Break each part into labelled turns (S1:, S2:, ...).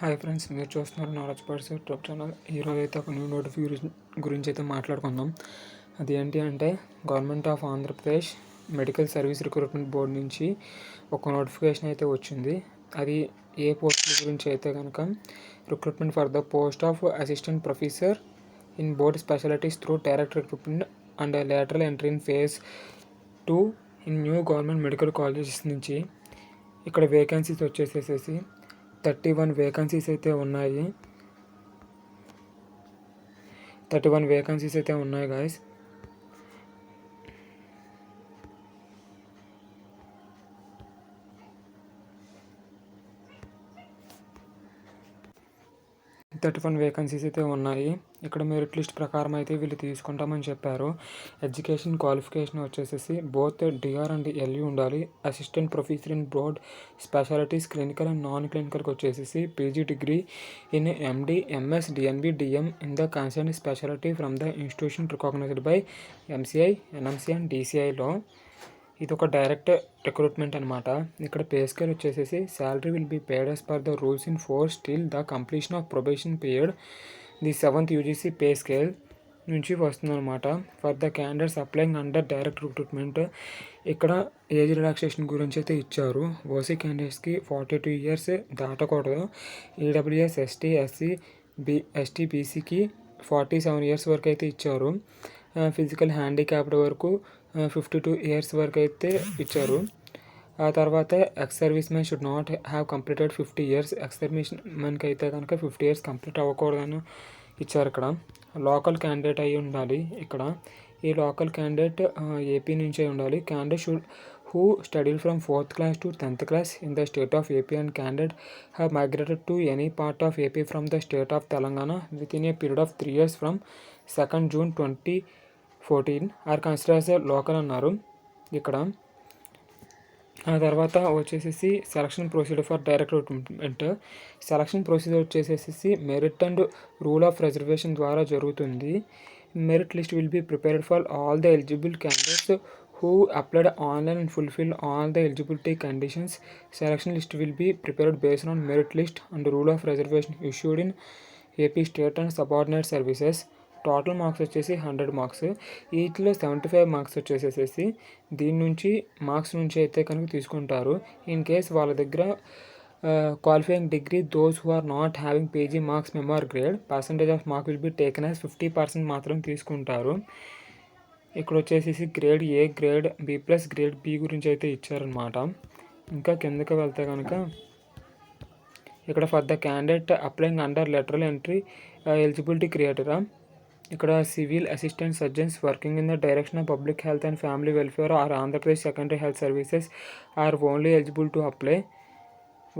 S1: Hi friends, మీరు చూస్తున్నారు knowledge purse YouTube channel. ఈరోజు అయితే ఒక న్యూ నోటిఫికేషన్ గురించి అయితే మాట్లాడుకుందాం. అది ఏంటి అంటే government of Andhra Pradesh medical service recruitment board నుంచి ఒక నోటిఫికేషన్ అయితే వచ్చింది. అది ఏ పోస్టుల గురించి అయితే కనుక recruitment for the post of assistant professor in board specialities through direct recruitment and lateral entry in phase 2 in new government medical colleges నుంచి. ఇక్కడ వేకెన్సీస్ వచ్చేసేసి 31 వేకెన్సీస్ అయితే ఉన్నాయి. 31 వేకెన్సీస్ అయితే ఉన్నాయి గాయస్. ఇక్కడ మెరిట్ లిస్ట్ ప్రకారం అయితే వీళ్ళు తీసుకుంటామని చెప్పారు. ఎడ్యుకేషన్ క్వాలిఫికేషన్ వచ్చేసేసి బోత్ డిఆర్ అండ్ ఎల్యూ ఉండాలి. Assistant professor in broad specialities clinical and non క్లినికల్కి వచ్చేసేసి PG degree in MD MS DNB DM in the concern speciality from the institution recognised by MCI NMC and డిసిఐలో. ఇది ఒక direct recruitment అనమాట. ఇక్కడ pay scale వచ్చేసేసి salary will be paid as per the rules in force till the completion of probation period. The 7th UGC pay scale నుంచి వస్తుందన్నమాట. For the candidates applying under direct recruitment ఇక్కడ age relaxation గురించి అయితే ఇచ్చారు. OC క్యాండిడేట్స్కి 42 years దాటకూడదు. EWS ST ST బీసీకి 47 years వరకు అయితే ఇచ్చారు. ఫిజికల్ హ్యాండిక్యాప్డ్ వరకు 52 years వరకు అయితే ఇచ్చారు. ఆ తర్వాత ex service man should not have completed 50 years. Ex service మ్యాన్కి అయితే కనుక 50 years కంప్లీట్ అవ్వకూడదని ఇచ్చారు. ఇక్కడ లోకల్ క్యాండిడేట్ అయి ఉండాలి. ఇక్కడ ఈ లోకల్ క్యాండిడేట్ ఏపీ నుంచే ఉండాలి. Candidate should who studied from 4th class to 10th class in the state of AP and candidate have migrated to any part of AP from the state of Telangana within a period of 3 years from 2nd June 2014 are considered as a local అన్నారు. ఇక్కడ ఆ తర్వాత వచ్చేసేసి selection procedure for direct recruitment. Selection procedure వచ్చేసేసి merit and rule of reservation ద్వారా జరుగుతుంది. Merit list will be prepared for all the eligible candidates who applied online and fulfill all the eligibility conditions. Selection list will be prepared based on merit list and rule of reservation issued in AP state and subordinate services. Total marks వచ్చేసి 100 marks. వీటిలో 75 marks వచ్చేసేసి దీని నుంచి marks నుంచి అయితే కనుక తీసుకుంటారు. In case వాళ్ళ దగ్గర qualifying degree those who are not having PG marks memo are grade percentage of mark will be taken as 50% మాత్రం తీసుకుంటారు. ఇక్కడ వచ్చేసి grade A, grade B plus, grade B గురించి అయితే ఇచ్చారనమాట. ఇంకా కిందకి వెళ్తే కనుక ఇక్కడ for the candidate applying under lateral entry eligibility క్రియేటరా. ఇక్కడ civil assistant surgeons working in the direction of public health and family welfare are Andhra Pradesh secondary health services are only eligible to apply.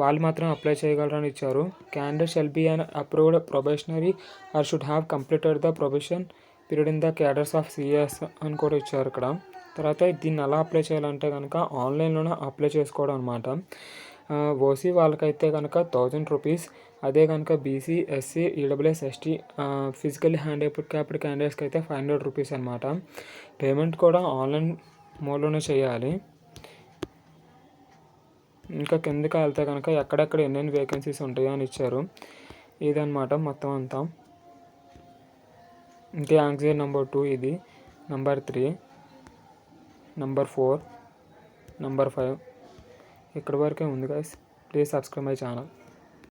S1: వాళ్ళు మాత్రం అప్లై చేయగలరని ఇచ్చారు. Candidate shall be an approved probationary or should have completed the probation period in the cadres of CS అని కూడా ఇచ్చారు ఇక్కడ. తర్వాత దీన్ని ఎలా అప్లై చేయాలంటే కనుక ఆన్లైన్లోనే అప్లై చేసుకోవడం అనమాట. ఓసీ వాళ్ళకైతే కనుక 1000 rupees. అదే కనుక BC, SC, EWS, ST physical handicapped క్యాండిడేట్స్కి అయితే 500 rupees అనమాట. పేమెంట్ కూడా ఆన్లైన్ మోడ్లోనే చేయాలి. ఇంకా కిందకి వెళ్తే కనుక ఎక్కడెక్కడ ఎన్నెన్ని వేకెన్సీస్ ఉంటాయో అని ఇచ్చారు. ఇదన్నమాట మొత్తం అంతా. ఇంకా యాంగ్జైటీ నెంబర్ 2 ఇది, నెంబర్ 3, నెంబర్ 4, నెంబర్ 5 ఇక్కడ వరకే ఉంది guys. Please subscribe my channel.